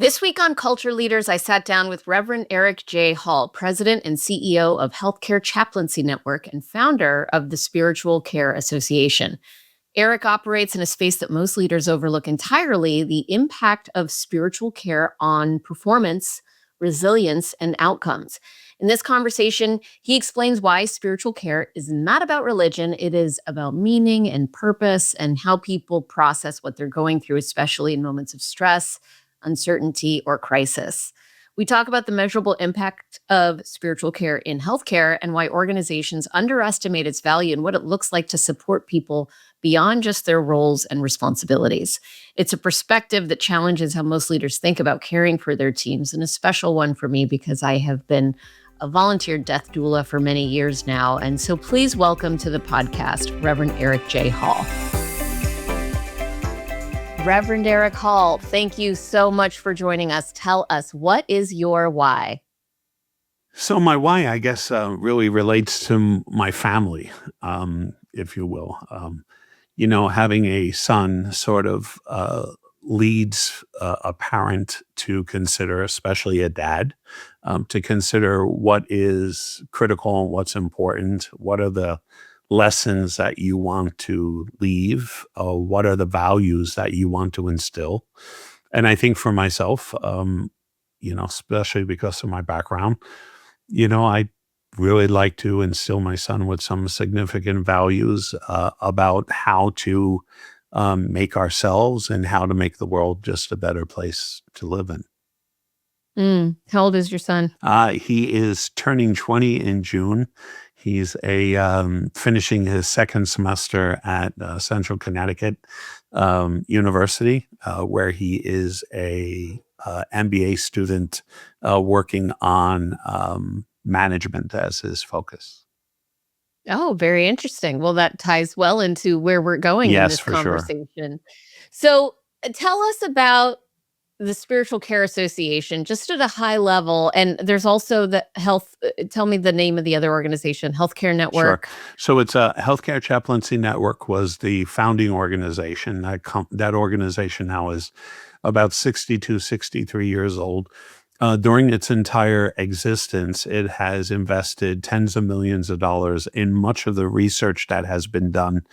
This week on Culture Leaders, I sat down with Reverend Eric J. Hall, President and CEO of Healthcare Chaplaincy Network and founder of the Spiritual Care Association. Eric operates in a space that most leaders overlook entirely: the impact of spiritual care on performance, resilience, and outcomes. In this conversation, he explains why spiritual care is not about religion. It is about meaning and purpose and how people process what they're going through, especially in moments of stress, uncertainty, or crisis. We talk about the measurable impact of spiritual care in healthcare and why organizations underestimate its value and what it looks like to support people beyond just their roles and responsibilities. It's a perspective that challenges how most leaders think about caring for their teams, and a special one for me because I have been a volunteer death doula for many years now. And so please welcome to the podcast, Reverend Eric J. Hall. Reverend Eric Hall, thank you so much for joining us. Tell us, what is your why? So my why, I guess, really relates to my family, if you will. Having a son sort of leads a parent to consider, especially a dad, to consider what is critical, what's important, what are the lessons that you want to leave, what are the values that you want to instill. And I think for myself, especially because of my background, I really like to instill my son with some significant values about how to make ourselves and how to make the world just a better place to live in. How old is your son? He is turning 20 in June. He's finishing his second semester at Central Connecticut University, where he is a MBA student working on management as his focus. Oh, very interesting. Well, that ties well into where we're going in Yes, this for sure. conversation. So tell us about the Spiritual Care Association, just at a high level. And there's also the tell me the name of the other organization, Healthcare Sure. Network. So it's a Healthcare Chaplaincy Network was the founding organization. That organization now is about 62, 63 years old. During its entire existence, it has invested tens of millions of dollars in much of the research that has been done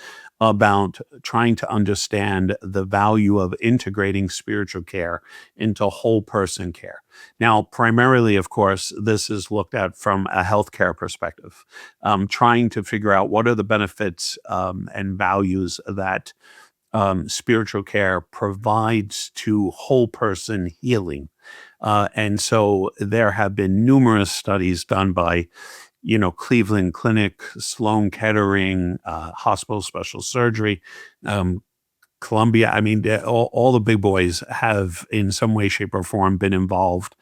about trying to understand the value of integrating spiritual care into whole person care. Now, primarily, of course, this is looked at from a healthcare perspective, trying to figure out what are the benefits and values that spiritual care provides to whole person healing. And so there have been numerous studies done by, Cleveland Clinic, Sloan Kettering, Hospital Special Surgery, Columbia. I mean, all the big boys have in some way, shape, or form been involved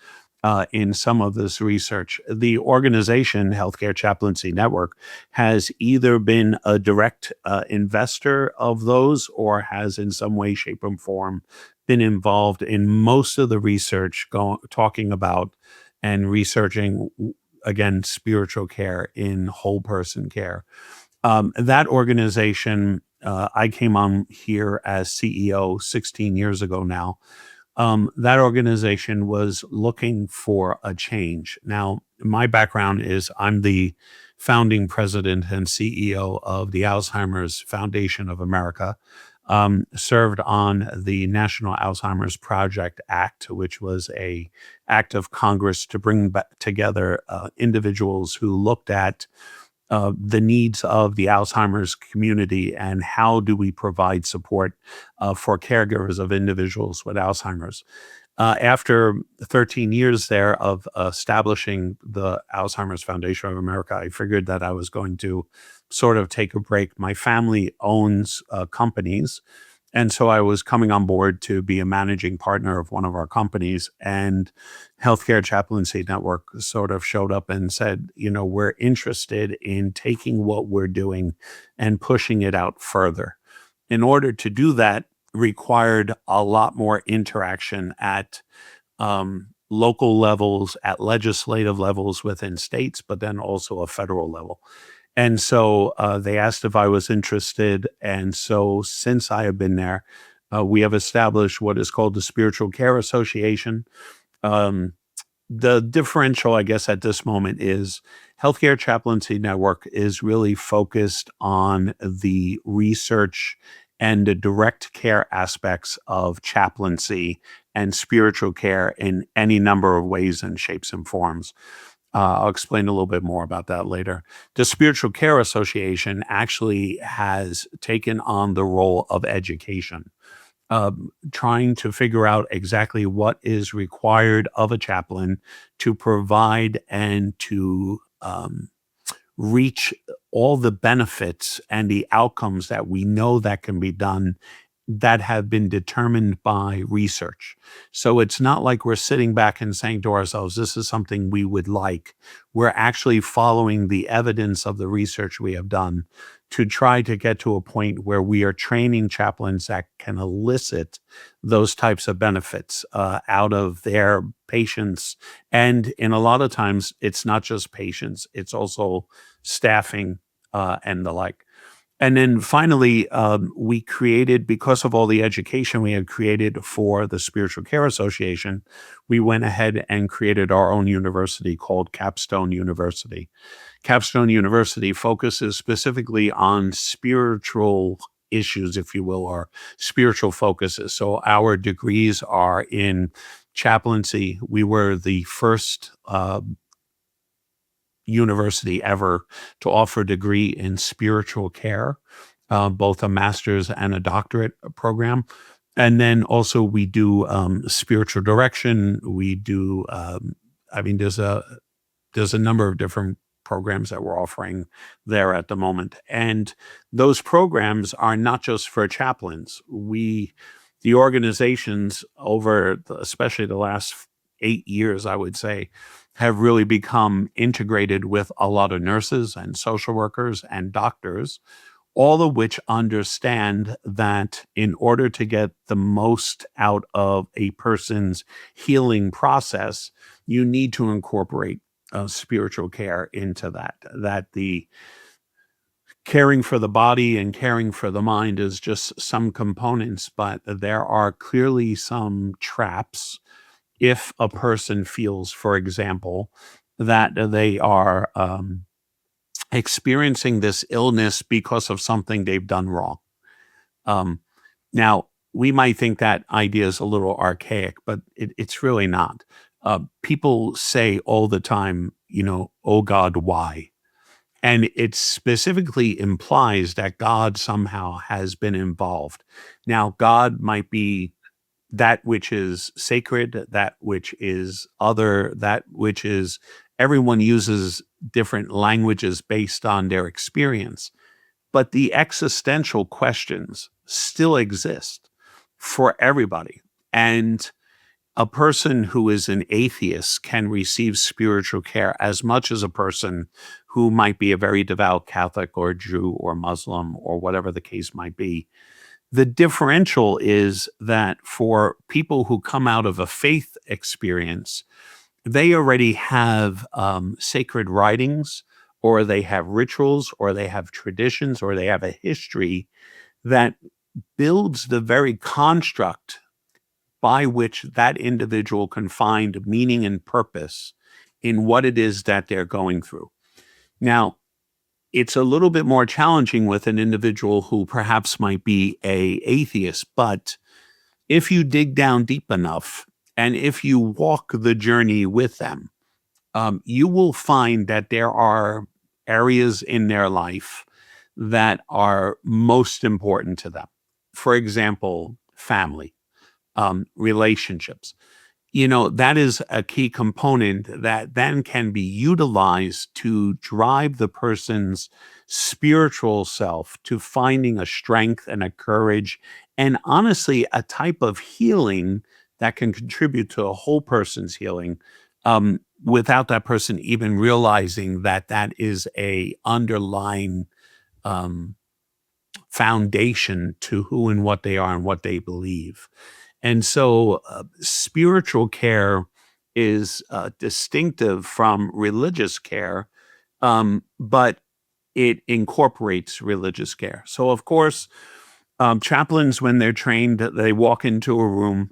in some of this research. The organization, Healthcare Chaplaincy Network, has either been a direct investor of those or has in some way, shape, or form been involved in most of the research talking about and researching, again, spiritual care in whole person care. That organization, I came on here as CEO 16 years ago now. That organization was looking for a change. Now, my background is I'm the founding president and CEO of the Alzheimer's Foundation of America, served on the National Alzheimer's Project Act, which was a act of Congress to bring together individuals who looked at the needs of the Alzheimer's community and how do we provide support for caregivers of individuals with Alzheimer's. After 13 years there of establishing the Alzheimer's Foundation of America, I figured that I was going to sort of take a break. My family owns companies. And so I was coming on board to be a managing partner of one of our companies, and Healthcare Chaplaincy Network sort of showed up and said, we're interested in taking what we're doing and pushing it out further. In order to do that required a lot more interaction at local levels, at legislative levels within states, but then also a federal level. And so they asked if I was interested. And so since I have been there, We have established what is called the Spiritual Care Association. Um, the differential, I guess, at this moment is Healthcare Chaplaincy Network is really focused on the research and the direct care aspects of chaplaincy and spiritual care in any number of ways and shapes and forms. I'll explain a little bit more about that later. The Spiritual Care Association actually has taken on the role of education, trying to figure out exactly what is required of a chaplain to provide and to reach all the benefits and the outcomes that we know that can be done that have been determined by research. So it's not like we're sitting back and saying to ourselves, this is something we would like. We're actually following the evidence of the research we have done to try to get to a point where we are training chaplains that can elicit those types of benefits out of their patients. And in a lot of times, it's not just patients, it's also staffing and the like. And then finally, we created, because of all the education we had created for the Spiritual Care Association, we went ahead and created our own university called Capstone University. Capstone University focuses specifically on spiritual issues, if you will, or spiritual focuses. So our degrees are in chaplaincy. We were the first university ever to offer a degree in spiritual care, both a master's and a doctorate program. And then also we do spiritual direction. We do, I mean, there's a number of different programs that we're offering there at the moment. And those programs are not just for chaplains. The organizations especially the last 8 years, I would say, have really become integrated with a lot of nurses and social workers and doctors, all of which understand that in order to get the most out of a person's healing process, you need to incorporate spiritual care into that. That the caring for the body and caring for the mind is just some components, but there are clearly some traps if a person feels, for example, that they are experiencing this illness because of something they've done wrong. Um, Now, we might think that idea is a little archaic, but it's really not. People say all the time, oh God, why? And it specifically implies that God somehow has been involved. Now, God might be that which is sacred, that which is other, that which is everyone uses different languages based on their experience. But the existential questions still exist for everybody. And a person who is an atheist can receive spiritual care as much as a person who might be a very devout Catholic or Jew or Muslim or whatever the case might be. The differential is that for people who come out of a faith experience, they already have sacred writings, or they have rituals, or they have traditions, or they have a history that builds the very construct by which that individual can find meaning and purpose in what it is that they're going through. Now, it's a little bit more challenging with an individual who perhaps might be a atheist, but if you dig down deep enough and if you walk the journey with them, you will find that there are areas in their life that are most important to them. For example, family, relationships. That is a key component that then can be utilized to drive the person's spiritual self to finding a strength and a courage, and honestly, a type of healing that can contribute to a whole person's healing, without that person even realizing that that is a underlying um, foundation to who and what they are and what they believe. And so, spiritual care is distinctive from religious care, but it incorporates religious care. So, of course, Chaplains, when they're trained, they walk into a room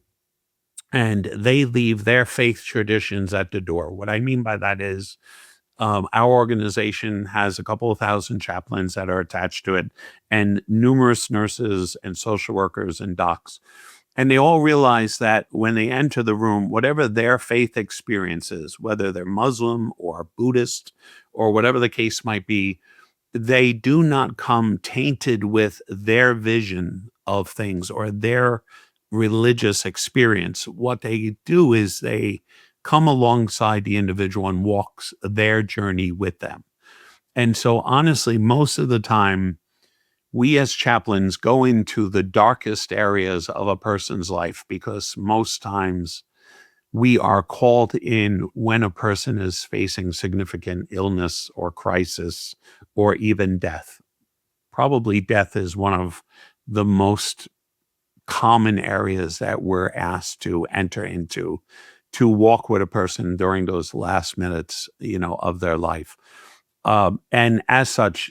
and they leave their faith traditions at the door. What I mean by that is our organization has a couple of thousand chaplains that are attached to it, and numerous nurses and social workers and docs. And they all realize that when they enter the room, whatever their faith experience is, whether they're Muslim or Buddhist or whatever the case might be, they do not come tainted with their vision of things or their religious experience. What they do is they come alongside the individual and walks their journey with them. And so, honestly, most of the time, we as chaplains go into the darkest areas of a person's life because most times we are called in when a person is facing significant illness or crisis or even death. Probably death is one of the most common areas that we're asked to enter into to walk with a person during those last minutes, of their life. And as such,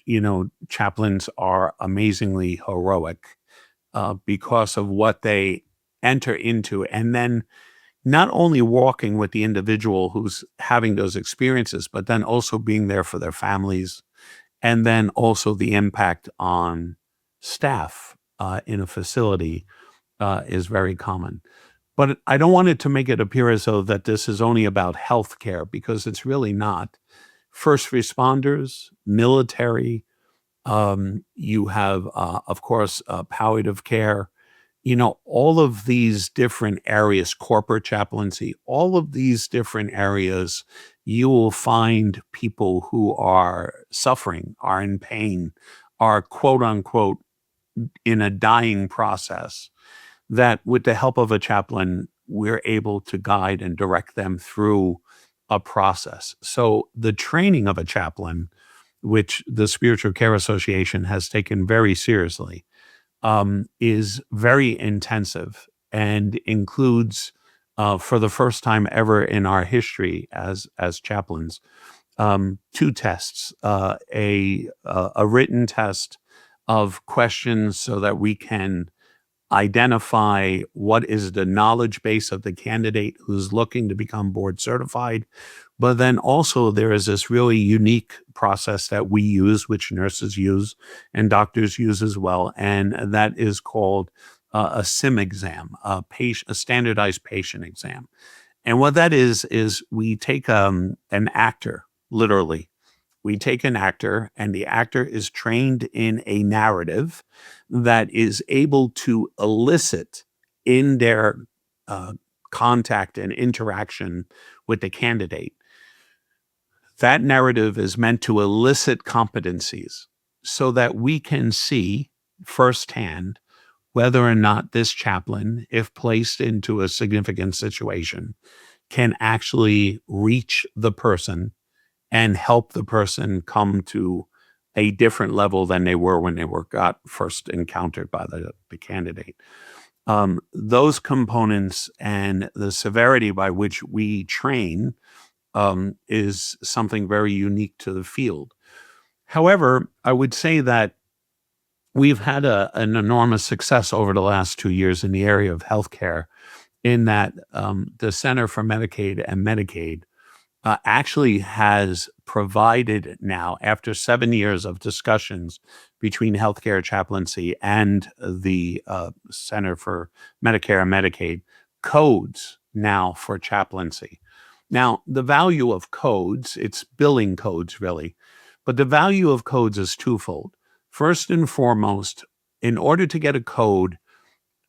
chaplains are amazingly heroic because of what they enter into. And then not only walking with the individual who's having those experiences, but then also being there for their families. And then also the impact on staff in a facility is very common. But I don't want it to make it appear as though that this is only about healthcare because it's really not. First responders, military, you have, of course, palliative care, all of these different areas, corporate chaplaincy, all of these different areas, you will find people who are suffering, are in pain, are quote unquote in a dying process that with the help of a chaplain, we're able to guide and direct them through a process. So the training of a chaplain, which the Spiritual Care Association has taken very seriously, is very intensive and includes, for the first time ever in our history as chaplains, two tests: a written test of questions so that we can identify what is the knowledge base of the candidate who's looking to become board certified. But then also there is this really unique process that we use, which nurses use and doctors use as well. And that is called a SIM exam, a standardized patient exam. And what that is we take an actor, literally, we take an actor, and the actor is trained in a narrative that is able to elicit in their uh, contact and interaction with the candidate. That narrative is meant to elicit competencies so that we can see firsthand whether or not this chaplain, if placed into a significant situation, can actually reach the person and help the person come to a different level than they were when they were got first encountered by the candidate. Those components and the severity by which we train is something very unique to the field. However, I would say that we've had an enormous success over the last 2 years in the area of healthcare, in that the Center for Medicaid and Medicaid actually has provided now, after 7 years of discussions between healthcare chaplaincy and the Center for Medicare and Medicaid, codes now for chaplaincy. Now, the value of codes, it's billing codes really, but the value of codes is twofold. First and foremost, in order to get a code,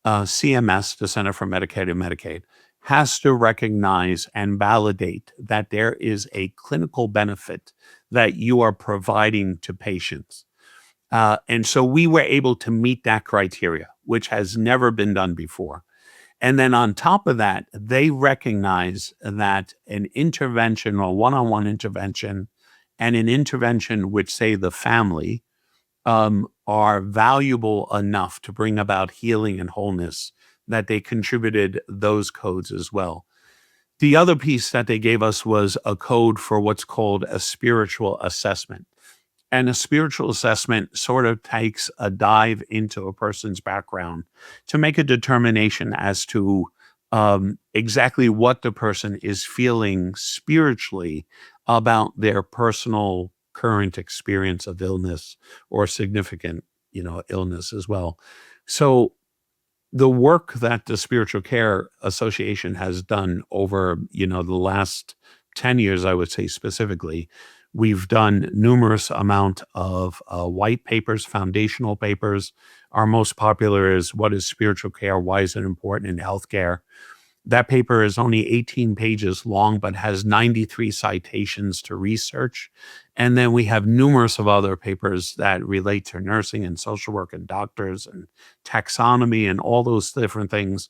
CMS, the Center for Medicare and Medicaid, has to recognize and validate that there is a clinical benefit that you are providing to patients. And so we were able to meet that criteria, which has never been done before. And then on top of that, they recognize that an intervention or one on one intervention and an intervention which, say, the family are valuable enough to bring about healing and wholeness that they contributed those codes as well. The other piece that they gave us was a code for what's called a spiritual assessment. And a spiritual assessment sort of takes a dive into a person's background to make a determination as to exactly what the person is feeling spiritually about their personal current experience of illness or significant, illness as well. So the work that the Spiritual Care Association has done over, the last 10 years, I would say specifically, we've done numerous amount of white papers, foundational papers. Our most popular is What is Spiritual Care? Why is it important in healthcare? That paper is only 18 pages long, but has 93 citations to research. And then we have numerous of other papers that relate to nursing and social work and doctors and taxonomy and all those different things.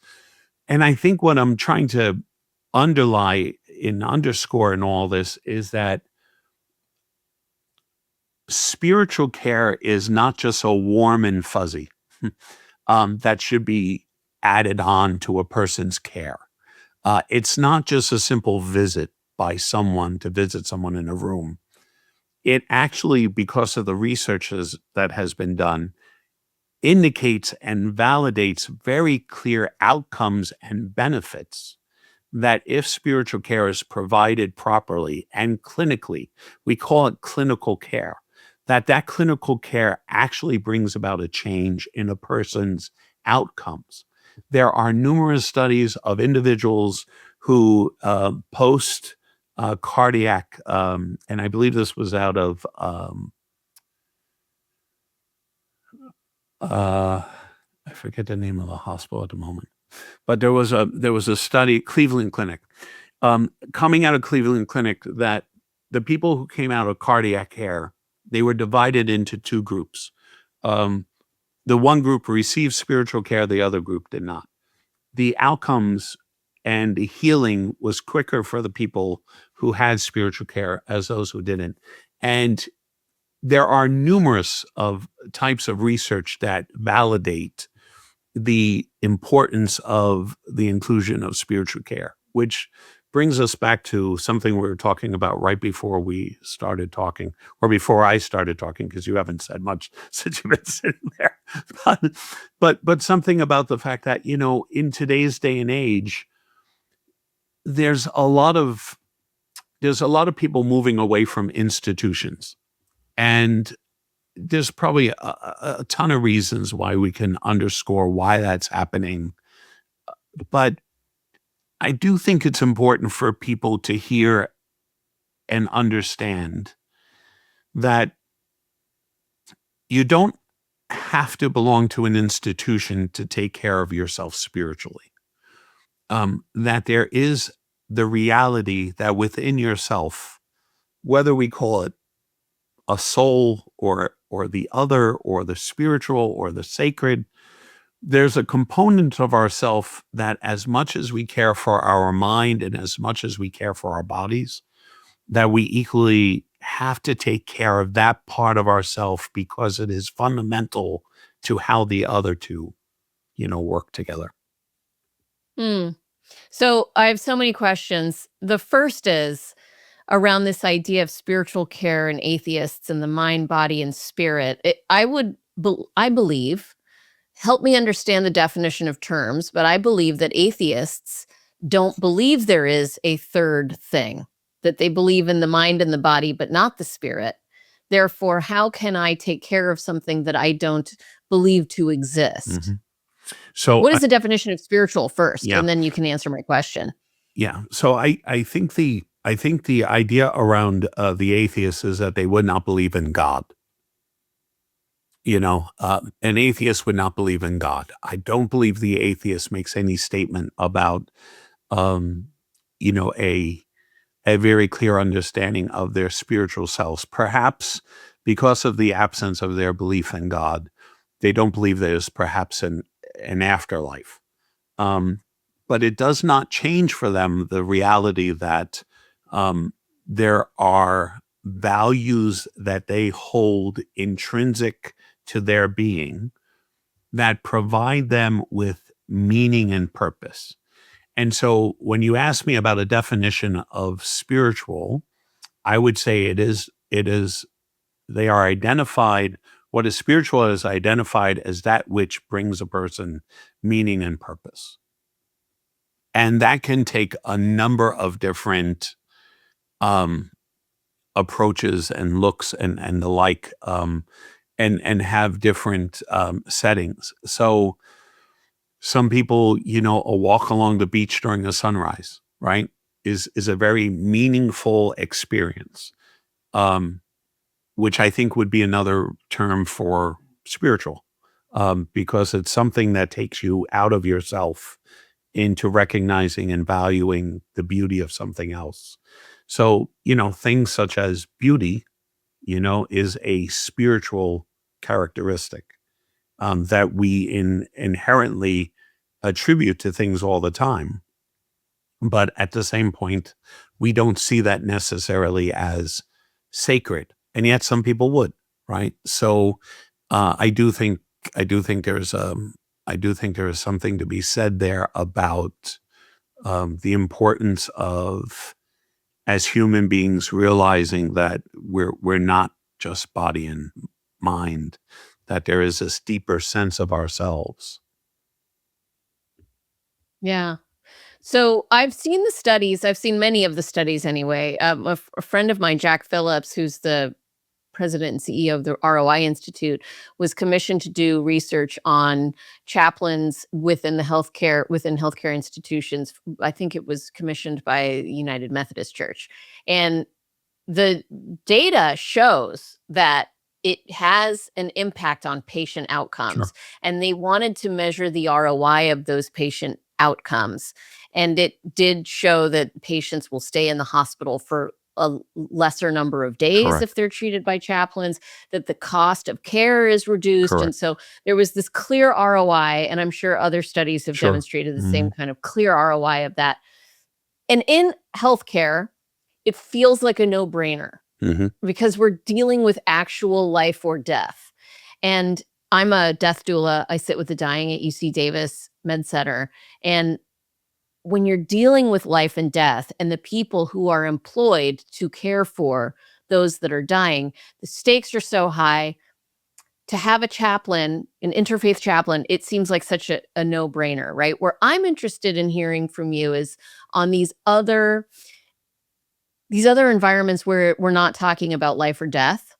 And I think what I'm trying to underscore in all this is that spiritual care is not just so warm and fuzzy that should be added on to a person's care. It's not just a simple visit by someone to visit someone in a room. It actually, because of the researches that has been done, indicates and validates very clear outcomes and benefits that if spiritual care is provided properly and clinically, we call it clinical care, that clinical care actually brings about a change in a person's outcomes. There are numerous studies of individuals who post cardiac, and I believe this was out of I forget the name of the hospital at the moment, but there was a study, Cleveland Clinic, coming out of Cleveland Clinic, that the people who came out of cardiac care, they were divided into two groups. Um, the one group received spiritual care, the other group did not. The outcomes and the healing was quicker for the people who had spiritual care as those who didn't. And there are numerous of types of research that validate the importance of the inclusion of spiritual care, which brings us back to something we were talking about right before we started talking, or before I started talking, because you haven't said much since you've been sitting there. But, but something about the fact that, in today's day and age, there's a lot of people moving away from institutions. And there's probably a ton of reasons why we can underscore why that's happening. But I do think it's important for people to hear and understand that you don't have to belong to an institution to take care of yourself spiritually. That there is the reality that within yourself, whether we call it a soul or the other or the spiritual or the sacred, there's a component of ourself that, as much as we care for our mind and as much as we care for our bodies, that we equally have to take care of that part of ourself, because it is fundamental to how the other two, work together. Hmm. So I have so many questions. The first is around this idea of spiritual care and atheists and the mind, body, and spirit. I believe, help me understand the definition of terms, but I believe that atheists don't believe there is a third thing, that they believe in the mind and the body, but not the spirit. Therefore, how can I take care of something that I don't believe to exist? Mhm. So, What is the definition of spiritual first? yeah, And then you can answer my question. yeah. So I think the idea around the atheists is that they would not believe in God. An atheist would not believe in God. I don't believe the atheist makes any statement about, um, a very clear understanding of their spiritual selves. Perhaps because of the absence of their belief in God, they don't believe there's perhaps an afterlife. Um, but it does not change for them the reality that there are values that they hold intrinsic to their being that provide them with meaning and purpose. And so when you ask me about a definition of spiritual, I would say it is They are identified, what is spiritual is identified as that which brings a person meaning and purpose. And that can take a number of different um, approaches and looks and the like, and have different settings. So some people, a walk along the beach during a sunrise, right, is a very meaningful experience, um, which I think would be another term for spiritual, because it's something that takes you out of yourself into recognizing and valuing the beauty of something else. So, things such as beauty, is a spiritual characteristic, that we inherently attribute to things all the time. But at the same point, we don't see that necessarily as sacred, and yet some people would, right? So I do think I do think there's I do think there is something to be said there about the importance of, as human beings, realizing that we're not just body and mind, that there is this deeper sense of ourselves. Yeah. So I've seen the studies. I've seen many of the studies anyway. A friend of mine, Jack Phillips, who's the president and CEO of the ROI Institute, was commissioned to do research on chaplains within healthcare institutions. I think it was commissioned by the United Methodist Church, and the data shows that it has an impact on patient Sure. outcomes, and they wanted to measure the ROI of those patient outcomes. And it did show that patients will stay in the hospital for a lesser number of days Correct. if they're treated by chaplains, that the cost of care is reduced. And Correct. so there was this clear ROI, and I'm sure other studies have Sure. demonstrated the same Mhm. kind of clear ROI of that. And in healthcare, it feels like a no-brainer Mhm. because we're dealing with actual life or death. And I'm a death doula. I sit with the dying at UC Davis Med Center. And when you're dealing with life and death and the people who are employed to care for those that are dying, the stakes are so high. To have a chaplain, an interfaith chaplain, it seems like such a no-brainer, right? Where I'm interested in hearing from you is on these other environments where we're not talking about life or death.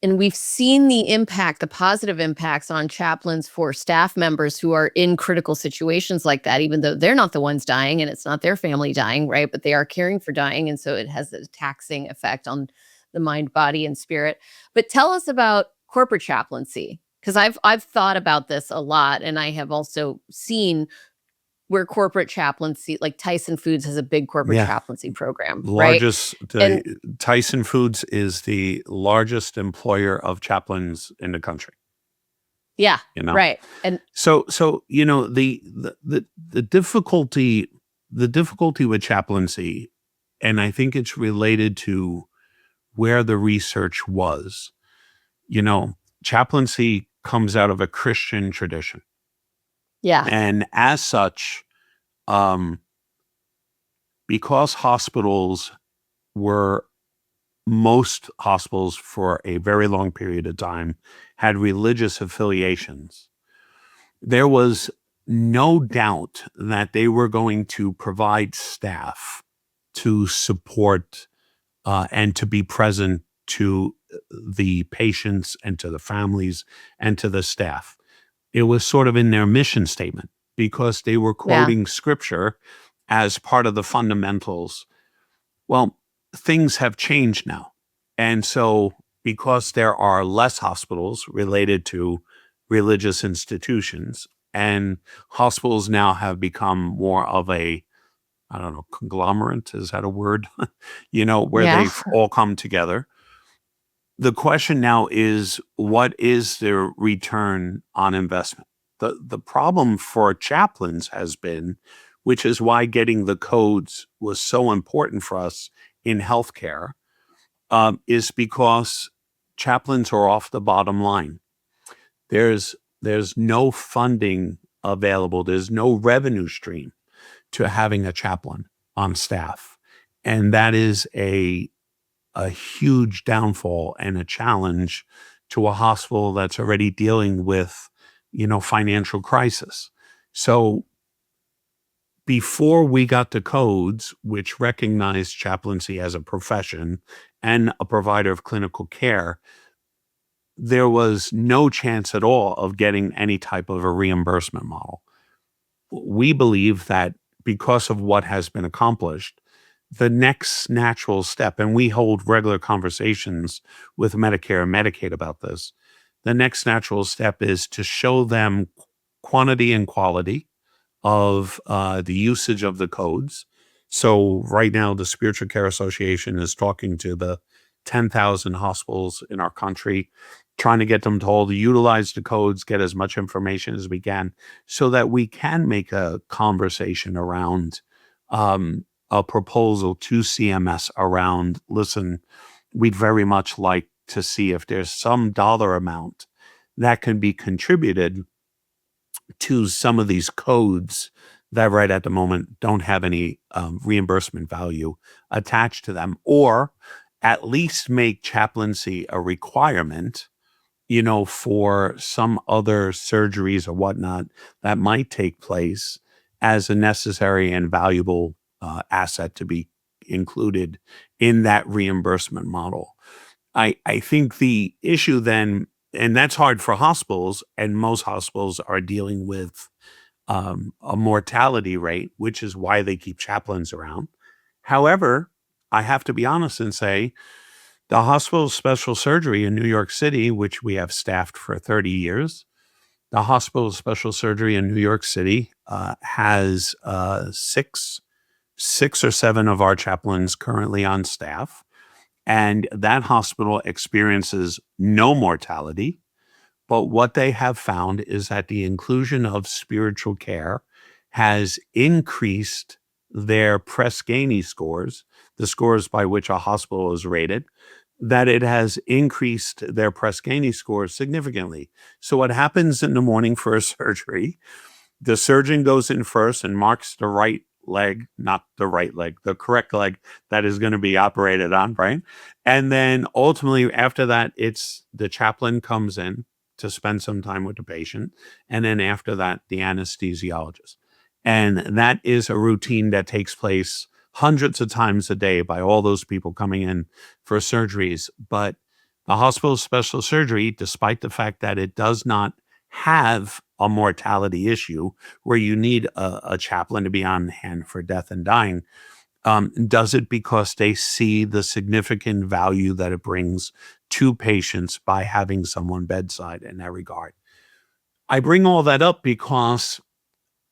And we've seen the impact, the positive impacts on chaplains for staff members who are in critical situations like that, even though they're not the ones dying and it's not their family dying, right? But they are caring for dying. And so it has a taxing effect on the mind, body, and spirit. But tell us about corporate chaplaincy. Because I've thought about this a lot, and I have also seen where corporate chaplaincy, like Tyson Foods has a big corporate Yeah. chaplaincy program, right? Largest And the Tyson Foods is the largest employer of chaplains in the country, yeah, you know? right. And So, the difficulty with chaplaincy, and I think it's related to where the research was, you know, chaplaincy comes out of a Christian tradition. yeah, And as such, um, because were most hospitals for a very long period of time had religious affiliations, there was no doubt that they were going to provide staff to support and to be present to the patients and to the families and to the staff. It was sort of in their mission statement because they were yeah, quoting scripture as part of the fundamentals. Well, things have changed now. And so, because there are less hospitals related to religious institutions, and hospitals now have become more of a, I don't know, conglomerate, is that a word? Where yeah, they've all come together. The question now is, what is their return on investment? The problem for chaplains has been, which is why getting the codes was so important for us in healthcare, is because chaplains are off the bottom line. There's no funding available. There's no revenue stream to having a chaplain on staff, and that is a a huge downfall and a challenge to a hospital that's already dealing with, financial crisis. So before we got to codes, which recognized chaplaincy as a profession and a provider of clinical care, there was no chance at all of getting any type of a reimbursement model. We believe that because of what has been accomplished, the next natural step, and we hold regular conversations with Medicare and Medicaid about this, the next natural step is to show them quantity and quality of the usage of the codes. So right now, the Spiritual Care Association is talking to the 10,000 hospitals in our country, trying to get them to all to utilize the codes, get as much information as we can, so that we can make a conversation around a proposal to CMS around, listen, we'd very much like to see if there's some dollar amount that can be contributed to some of these codes that right at the moment don't have any reimbursement value attached to them, or at least make chaplaincy a requirement, for some other surgeries or whatnot that might take place as a necessary and valuable asset to be included in that reimbursement model. I think the issue then, and that's hard for hospitals, and most hospitals are dealing with a mortality rate, which is why they keep chaplains around. However, I have to be honest and say the hospital special surgery in New York City, which we have staffed for 30 years, the hospital special surgery in New York City has six or seven of our chaplains currently on staff. And that hospital experiences no mortality. But what they have found is that the inclusion of spiritual care has increased their Press-Ganey scores, the scores by which a hospital is rated, that it has increased their Press-Ganey scores significantly. So what happens in the morning for a surgery, the surgeon goes in first and marks the right leg, not the right leg, the correct leg that is going to be operated on, right? And then ultimately after that, it's the chaplain comes in to spend some time with the patient. And then after that, the anesthesiologist. And that is a routine that takes place hundreds of times a day by all those people coming in for surgeries. But the hospital special surgery, despite the fact that it does not have a mortality issue where you need a chaplain to be on hand for death and dying, does it because they see the significant value that it brings to patients by having someone bedside in that regard. I bring all that up because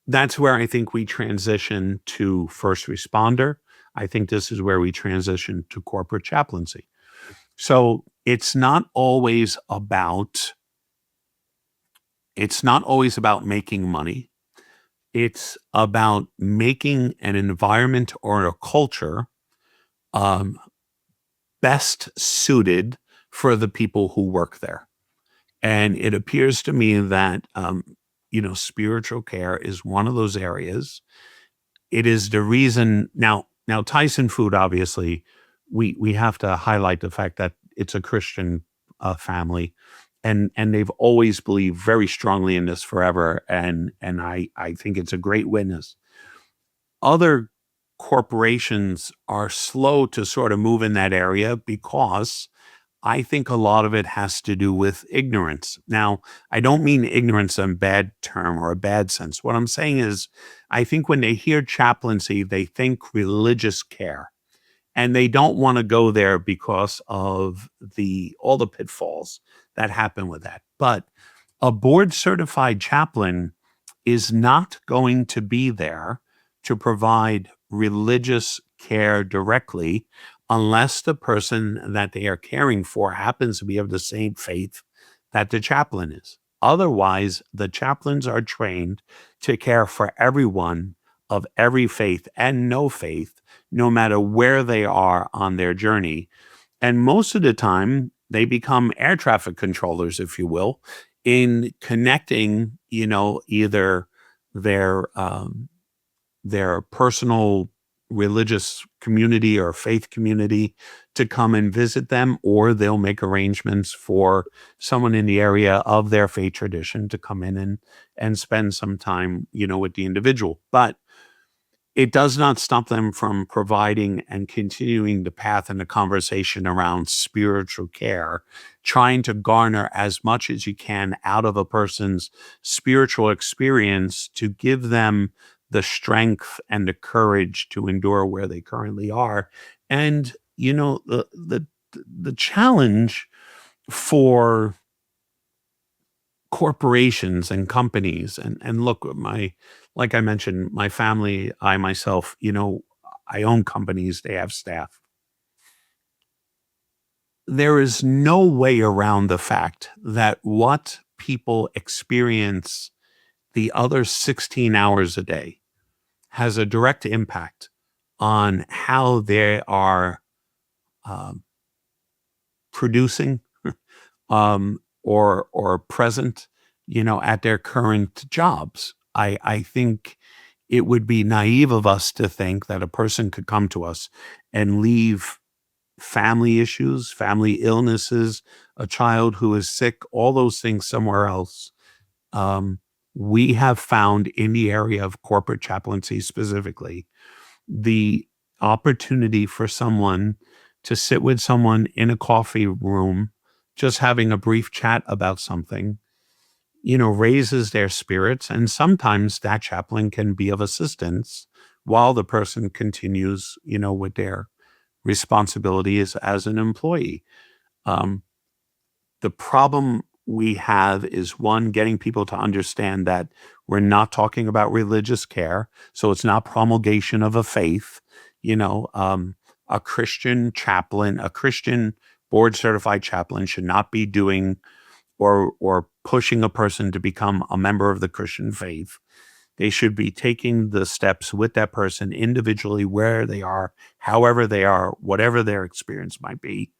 that's where I think we transition to first responder. I think this is where we transition to corporate chaplaincy. So it's not always about making money. It's about making an environment or a culture um, best suited for the people who work there. And it appears to me that, spiritual care is one of those areas. It is the reason now Tyson Food, obviously, we have to highlight the fact that it's a Christian family, and they've always believed very strongly in this forever, and I think it's a great witness. Other corporations are slow to sort of move in that area because I think a lot of it has to do with ignorance. Now, I don't mean ignorance in a bad term or a bad sense. What I'm saying is, I think when they hear chaplaincy, they think religious care, and they don't want to go there because of the all the pitfalls that happen with that. But a board certified chaplain is not going to be there to provide religious care directly unless the person that they are caring for happens to be of the same faith that the chaplain is. Otherwise, the chaplains are trained to care for everyone of every faith and no faith, no matter where they are on their journey. And most of the time, they become air traffic controllers, if you will, in connecting, either their their personal religious community or faith community to come and visit them, or they'll make arrangements for someone in the area of their faith tradition to come in and spend some time, with the individual. But it does not stop them from providing and continuing the path and the conversation around spiritual care, trying to garner as much as you can out of a person's spiritual experience to give them the strength and the courage to endure where they currently are. And the challenge for corporations and companies, and look, my like I mentioned, my family, I myself, I own companies, they have staff. There is no way around the fact that what people experience the other 16 hours a day has a direct impact on how they are um, producing, or present, at their current jobs. I think it would be naive of us to think that a person could come to us and leave family issues, family illnesses, a child who is sick, all those things somewhere else. Um, we have found in the area of corporate chaplaincy specifically the opportunity for someone to sit with someone in a coffee room, just having a brief chat about something, raises their spirits. And sometimes that chaplain can be of assistance while the person continues, with their responsibility as an employee. Um, the problem we have is, one, getting people to understand that we're not talking about religious care. So it's not promulgation of a faith. A Christian chaplain, a Christian board certified chaplain should not be doing or pushing a person to become a member of the Christian faith. They should be taking the steps with that person individually, where they are, however they are, whatever their experience might be,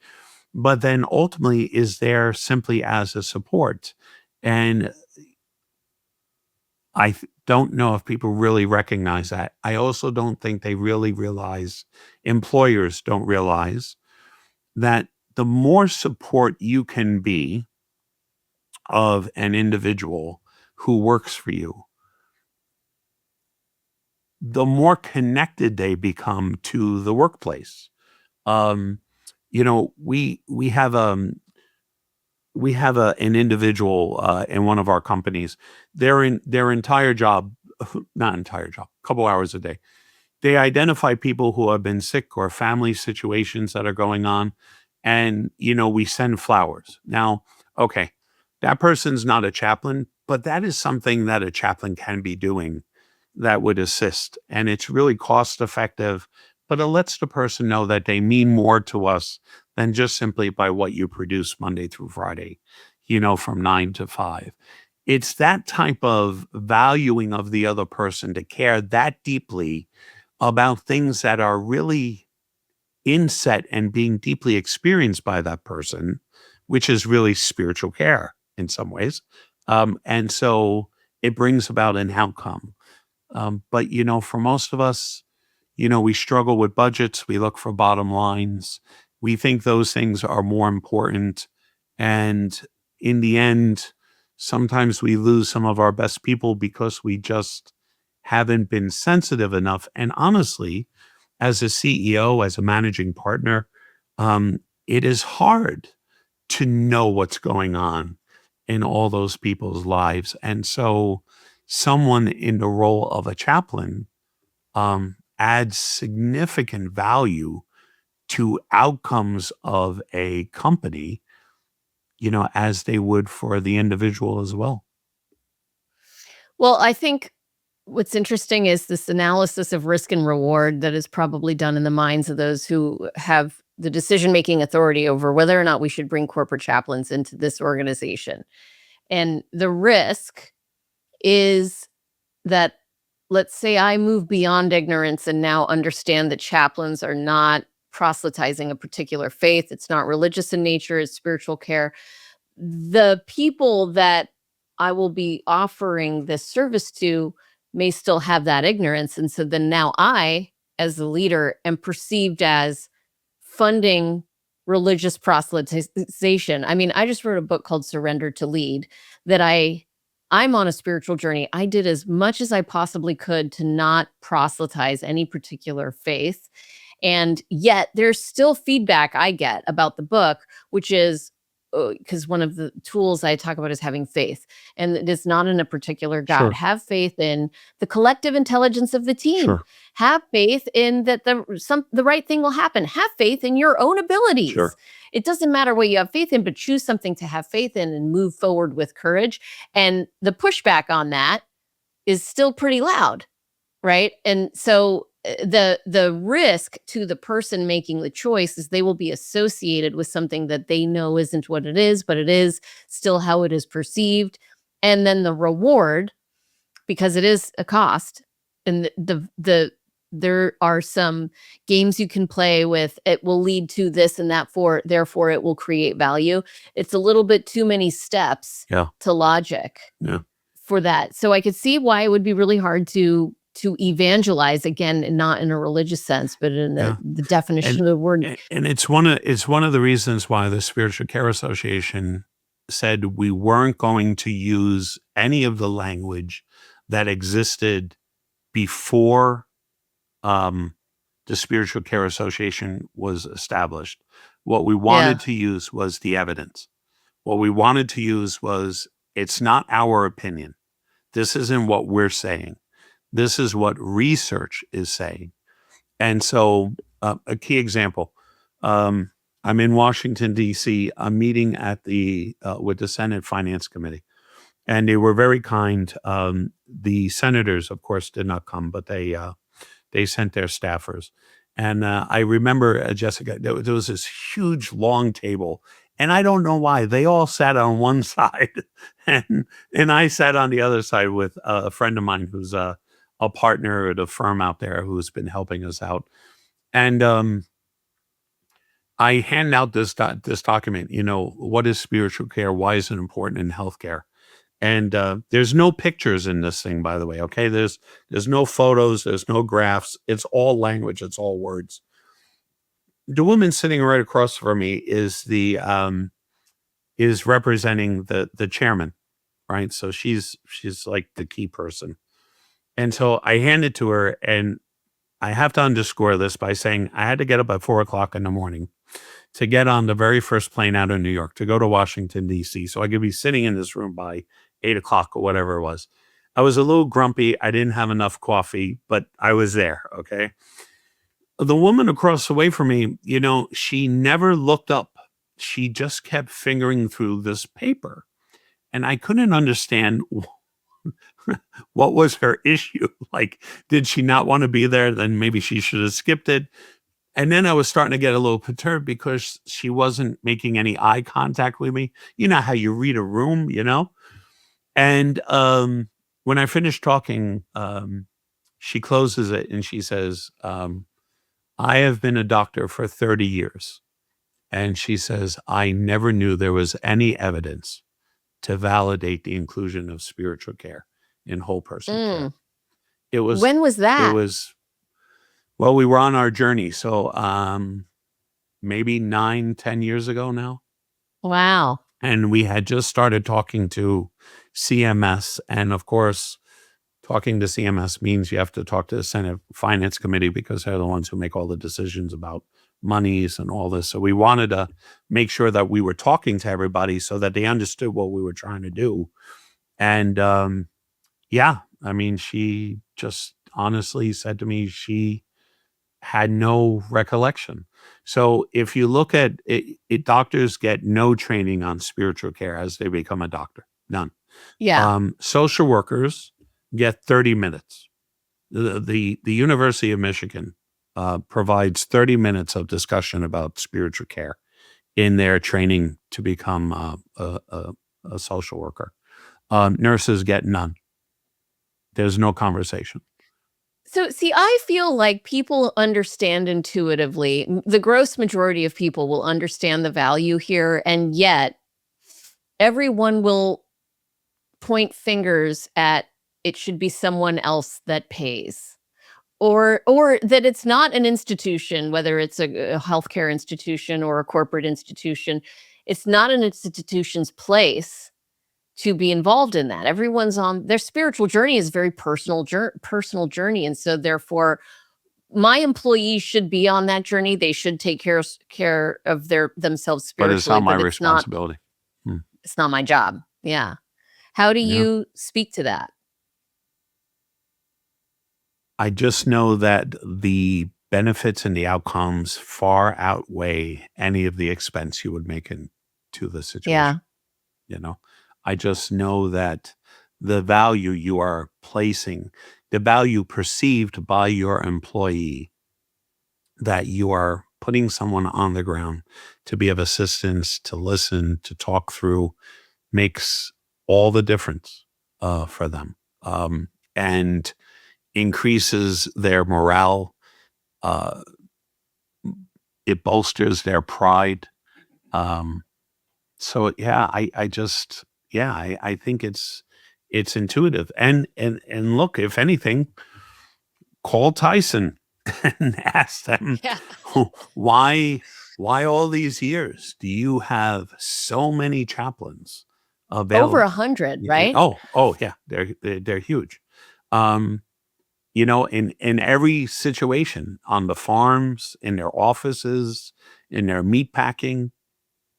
but then ultimately is there simply as a support. And don't know if people really recognize that. I also don't think they really realize, employers don't realize, that the more support you can be of an individual who works for you, the more connected they become to the workplace. Um, we have an individual in one of our companies. Their entire job, not entire job, couple hours a day, they identify people who have been sick or family situations that are going on, and we send flowers. Now, okay, that person's not a chaplain, but that is something that a chaplain can be doing that would assist, and it's really cost effective, but it lets the person know that they mean more to us than just simply by what you produce Monday through Friday, from 9 to 5. It's that type of valuing of the other person, to care that deeply about things that are really inset and being deeply experienced by that person, which is really spiritual care in some ways. And so it brings about an outcome. But for most of us, we struggle with budgets. We look for bottom lines. We think those things are more important. And in the end, sometimes we lose some of our best people because we just haven't been sensitive enough. And honestly, as a CEO, as a managing partner, it is hard to know what's going on in all those people's lives. And so, someone in the role of a chaplain adds significant value to outcomes of a company, as they would for the individual as well. Well, I think what's interesting is this analysis of risk and reward that is probably done in the minds of those who have the decision-making authority over whether or not we should bring corporate chaplains into this organization. And the risk is that, let's say I move beyond ignorance and now understand that chaplains are not proselytizing a particular faith. It's not religious in nature, it's spiritual care. The people that I will be offering this service to may still have that ignorance. And so then now I as the leader and perceived as funding religious proselytization. I mean, I just wrote a book called Surrender to Lead that I'm on a spiritual journey. I did as much as I possibly could to not proselytize any particular faith. And yet there's still feedback I get about the book, which is because one of the tools I talk about is having faith. And it is not in a particular God. Sure. Have faith in the collective intelligence of the team. Sure. Have faith in that the right thing will happen. Have faith in your own abilities. Sure. It doesn't matter what you have faith in, but choose something to have faith in and move forward with courage. And the pushback on that is still pretty loud, right? And so the risk to the person making the choice is they will be associated with something that they know isn't what it is, but it is still how it is perceived. And then the reward, because it is a cost, and there are some games you can play with, it will lead to this and that, for therefore it will create value. It's a little bit too many steps Yeah. to logic Yeah. for that. So I could see why it would be really hard to evangelize, again, not in a religious sense, but in Yeah. the definition of the word. And it's one of the reasons why the Spiritual Care Association said we weren't going to use any of the language that existed before the Spiritual Care Association was established. What we wanted to use was the evidence. What we wanted to use was, it's not our opinion. This isn't what we're saying. This is what research is saying. And so a key example, I'm in Washington, D.C. I'm meeting at with the Senate Finance Committee, and they were very kind. The senators, of course, did not come, but they sent their staffers. And I remember, Jessica, there was this huge, long table, and I don't know why. They all sat on one side, and I sat on the other side with a friend of mine who's a partner at a firm out there who's been helping us out. And I hand out this document, what is spiritual care? Why is it important in healthcare? And there's no pictures in this thing, by the way. Okay, there's no photos, there's no graphs. It's all language. It's all words. The woman sitting right across from me is is representing the chairman, right? So she's like the key person. And so I hand it to her, and I have to underscore this by saying I had to get up at 4:00 in the morning to get on the very first plane out of New York to go to Washington, D.C. So I could be sitting in this room by 8:00 or whatever it was. I was a little grumpy. I didn't have enough coffee, but I was there. Okay. The woman across the way from me, she never looked up. She just kept fingering through this paper. And I couldn't understand what was her issue. Like, did she not want to be there? Then maybe she should have skipped it. And then I was starting to get a little perturbed because she wasn't making any eye contact with me. You know how you read a room, And when I finished talking, she closes it and she says, I have been a doctor for 30 years. And she says, I never knew there was any evidence to validate the inclusion of spiritual care in whole person care. It was, When was that? well, we were on our journey. So maybe 9-10 years ago now. Wow. And we had just started talking to CMS. And of course, talking to CMS means you have to talk to the Senate Finance Committee because they're the ones who make all the decisions about monies and all this. So we wanted to make sure that we were talking to everybody so that they understood what we were trying to do. And yeah, I mean, she just honestly said to me she had no recollection. So if you look at it, doctors get no training on spiritual care as they become a doctor. None. Yeah. Social workers get 30 minutes. The University of Michigan provides 30 minutes of discussion about spiritual care in their training to become a social worker. Nurses get none. There's no conversation. So, see, I feel like people understand intuitively. The gross majority of people will understand the value here, and yet everyone will point fingers at it should be someone else that pays. or that it's not an institution, whether it's a healthcare institution or a corporate institution. It's not an institution's place to be involved in that. Everyone's on their spiritual journey is a very personal journey, and so therefore my employees should be on that journey. They should take care of themselves But it's spiritually, not my but responsibility. it's not my job. Yeah. How do Yeah. you speak to that? I just know that the benefits and the outcomes far outweigh any of the expense you would make into the Yeah. situation. You know, I just know that the value you are placing, the value perceived by your employee, that you are putting someone on the ground to be of assistance, to listen, to talk through, makes all the difference for them, and increases their morale. Uh, it bolsters their pride. Um, so yeah, I just yeah, I think it's intuitive. And look, if anything, call Tyson and ask them Yeah. why why all these years do you have so many chaplains Over available? 100, right? Oh yeah, they're huge. Um, in every situation on the farms, in their offices, in their meat packing,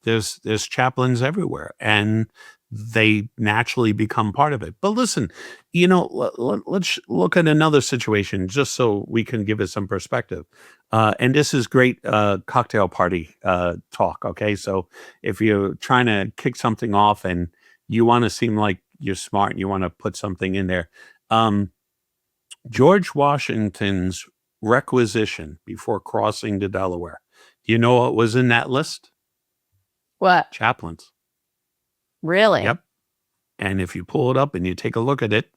there's chaplains everywhere, and they naturally become part of it. But listen, let's look at another situation just so we can give it some perspective. And this is great cocktail party talk. Okay, so if you're trying to kick something off and you want to seem like you're smart and you want to put something in there, um, George Washington's requisition before crossing the Delaware. Do you know what was in that list? What? Chaplains. Really? Yep. And if you pull it up and you take a look at it,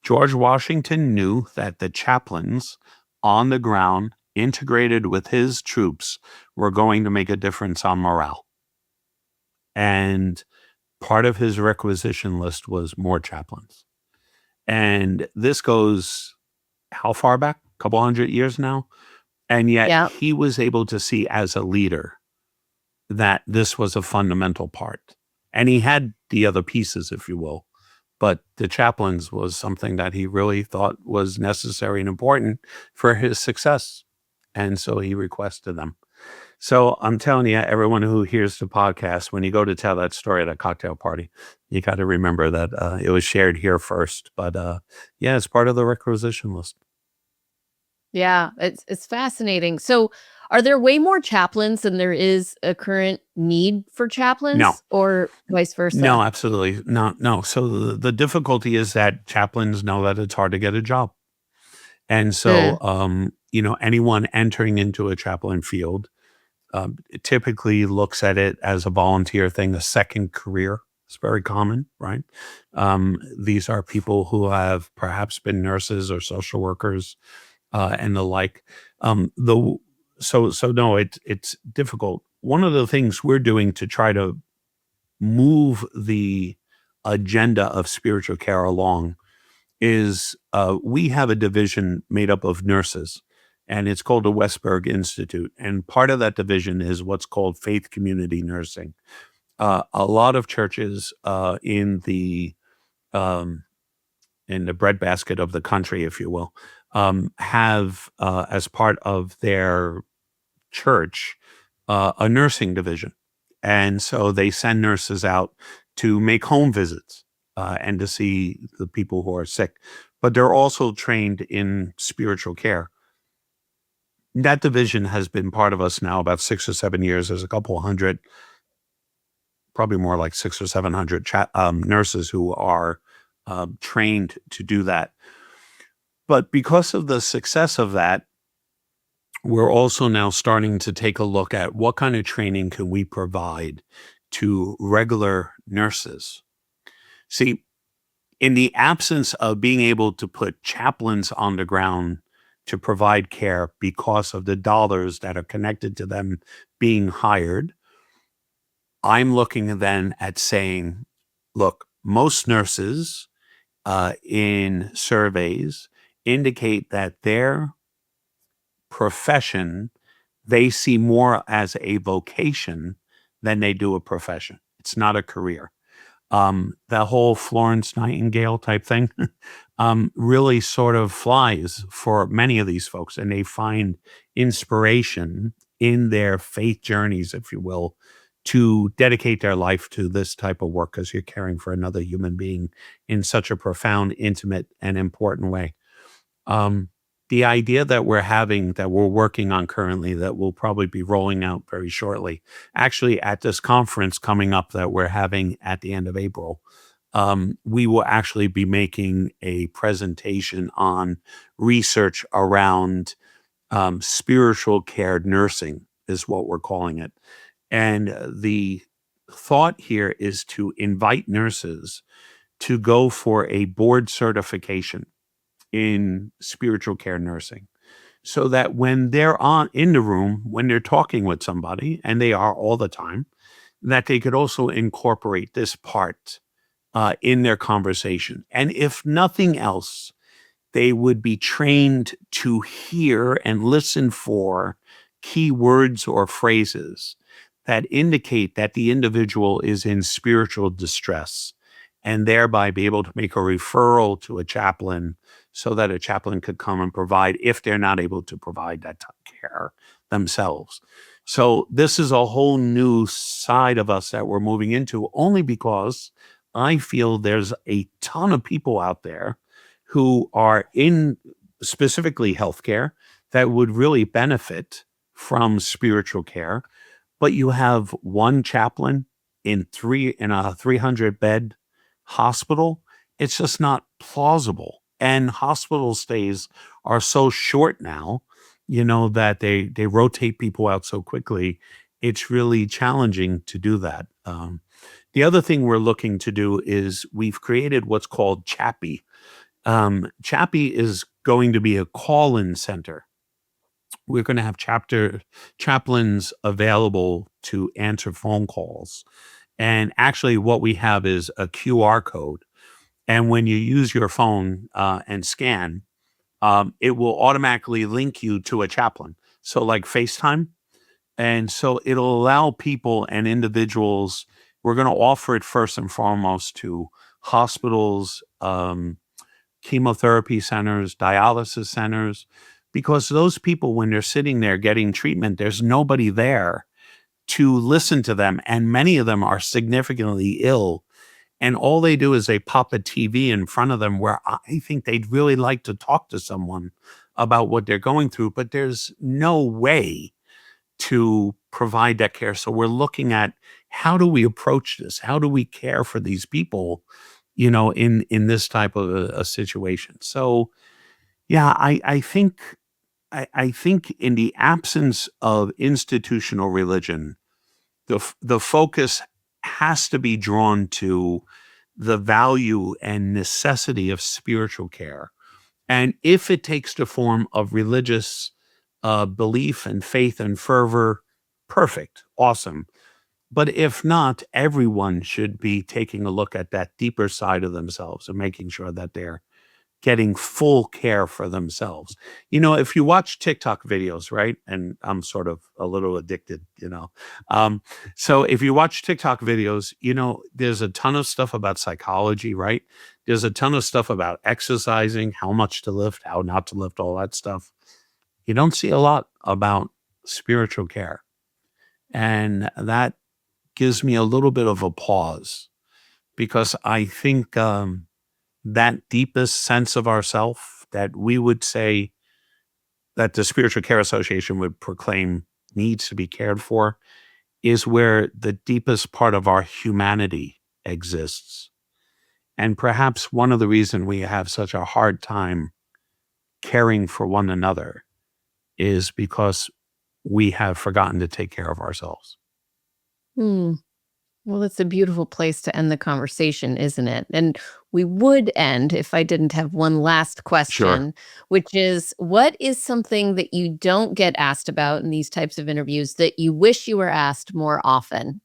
George Washington knew that the chaplains on the ground, integrated with his troops, were going to make a difference on morale. And part of his requisition list was more chaplains. And this goes how far back? A couple hundred years now. And yet Yeah. he was able to see as a leader that this was a fundamental part. And he had the other pieces, if you will. But the chaplains was something that he really thought was necessary and important for his success. And so he requested them. So I'm telling you, everyone who hears the podcast, when you go to tell that story at a cocktail party, you got to remember that it was shared here first. But yeah, it's part of the requisition list. Yeah, it's fascinating. So, are there way more chaplains than there is a current need for No, chaplains, or vice no, versa? absolutely. No. So the difficulty is that chaplains know that it's hard to get a job. And Mm, so, anyone entering into a chaplain field typically looks at it as a volunteer thing, a second career. It's very common, right? These are people who have perhaps been nurses or social workers and the like. The so no, it's difficult. One of the things we're doing to try to move the agenda of spiritual care along is we have a division made up of nurses, and it's called the Westberg Institute. And part of that division is what's called faith community nursing. A lot of churches um, in the breadbasket of the country, if you will, have as part of their church a nursing division. And so they send nurses out to make home visits and to see the people who are sick. But they're also trained in spiritual care. That division has been part of us now about 6 or 7 years. There's a couple hundred, probably more like 600 or 700 nurses who are trained to do that. But because of the success of that, we're also now starting to take a look at what kind of training can we provide to regular nurses. See, in the absence of being able to put chaplains on the ground to provide care because of the dollars that are connected to them being hired, I'm looking then at saying, look, most nurses in surveys indicate that their profession they see more as a vocation than they do a profession. It's not a career. The whole Florence Nightingale type thing really sort of flies for many of these folks, and they find inspiration in their faith journeys, if you will, to dedicate their life to this type of work because you're caring for another human being in such a profound, intimate, and important way. Um, the idea that we're having, that we're working on currently, that will probably be rolling out very shortly, actually at this conference coming up that we're having at the end of April, we will actually be making a presentation on research around spiritual care nursing, is what we're calling it. And the thought here is to invite nurses to go for a board certification in spiritual care nursing so that when they're on in the room, when they're talking with somebody, and they are all the time, that they could also incorporate this part in their conversation. And if nothing else, they would be trained to hear and listen for key words or phrases that indicate that the individual is in spiritual distress and thereby be able to make a referral to a chaplain so that a chaplain could come and provide if they're not able to provide that care themselves. So this is a whole new side of us that we're moving into only because I feel there's a ton of people out there who are in specifically healthcare that would really benefit from spiritual care, but you have one chaplain in a 300 bed hospital. It's just not plausible. And hospital stays are so short now, that they rotate people out so quickly. It's really challenging to do that. The other thing we're looking to do is we've created what's called Chappie. Chappie is going to be a call-in center. We're going to have chaplains available to answer phone calls. And actually, what we have is a QR code. And when you use your phone and scan, it will automatically link you to a chaplain. So, like FaceTime. And so it'll allow people and individuals, we're going to offer it first and foremost to hospitals, chemotherapy centers, dialysis centers, because those people, when they're sitting there getting treatment, there's nobody there to listen to them. And many of them are significantly ill. And all they do is they pop a TV in front of them where I think they'd really like to talk to someone about what they're going through, but there's no way to provide that care. So we're looking at how do we approach this? How do we care for these people, in this type of a situation? So yeah, I think in the absence of institutional religion, the focus has to be drawn to the value and necessity of spiritual care. And if it takes the form of religious belief and faith and fervor, perfect, awesome. But if not, everyone should be taking a look at that deeper side of themselves and making sure that they're getting full care for themselves. If you watch TikTok videos, right? And I'm sort of a little addicted. Um, so if you watch TikTok videos, there's a ton of stuff about psychology, right? There's a ton of stuff about exercising, how much to lift, how not to lift, all that stuff. You don't see a lot about spiritual care. And that gives me a little bit of a pause because I think that deepest sense of ourself that we would say that the Spiritual Care Association would proclaim needs to be cared for is where the deepest part of our humanity exists. And perhaps one of the reasons we have such a hard time caring for one another is because we have forgotten to take care of ourselves. Hmm. Well, it's a beautiful place to end the conversation, isn't it? And we would end if I didn't have one last Sure. question, which is what is something that you don't get asked about in these types of interviews that you wish you were asked more often?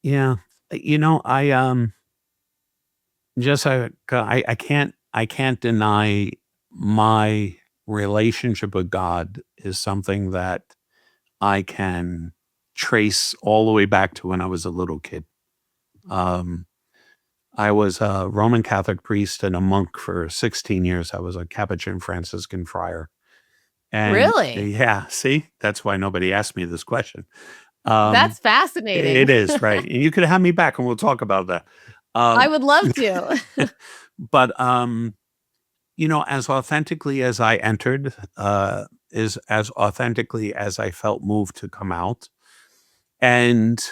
Yeah. I just I can't deny my relationship with God is something that I can trace all the way back to when I was a little kid. Um, I was a Roman Catholic priest and a monk for 16 years. I was a Capuchin Franciscan friar. And Really? yeah, see, that's why nobody asked me this question. Um, That's fascinating. it is, right. And you could have me back and we'll talk about that. I Um, would love to. but as authentically as I entered, is as authentically as I felt moved to come out. And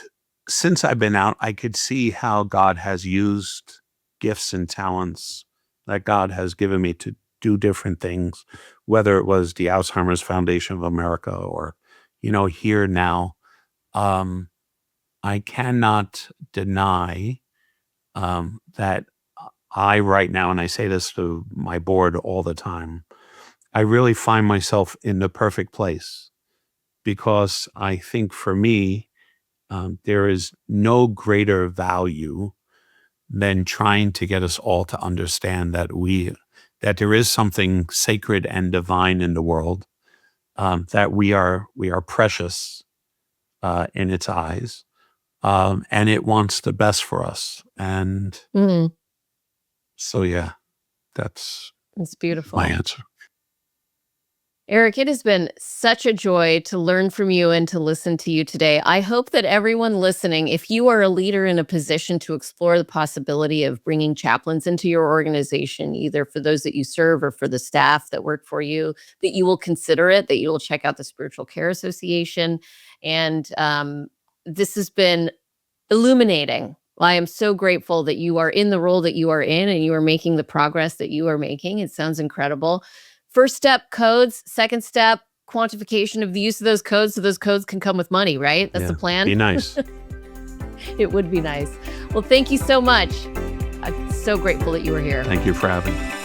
since I've been out, I could see how God has used gifts and talents that God has given me to do different things, whether it was the Alzheimer's Foundation of America or, here now. Um, I cannot deny that I right now, and I say this to my board all the time, I really find myself in the perfect place because I think for me, there is no greater value than trying to get us all to understand that there is something sacred and divine in the world, that we are precious in its eyes, and it wants the best for us. And Mm, so, yeah, that's that's my beautiful. answer. Eric, it has been such a joy to learn from you and to listen to you today. I hope that everyone listening, if you are a leader in a position to explore the possibility of bringing chaplains into your organization, either for those that you serve or for the staff that work for you, that you will consider it, that you will check out the Spiritual Care Association. And this has been illuminating. I am so grateful that you are in the role that you are in and you are making the progress that you are making. It sounds incredible. First step, codes. Second step, quantification of the use of those codes so those codes can come with money, right? That's the Yeah, plan. be nice. It would be nice. Well, thank you so much. I'm so grateful that you were here. Thank you for having me.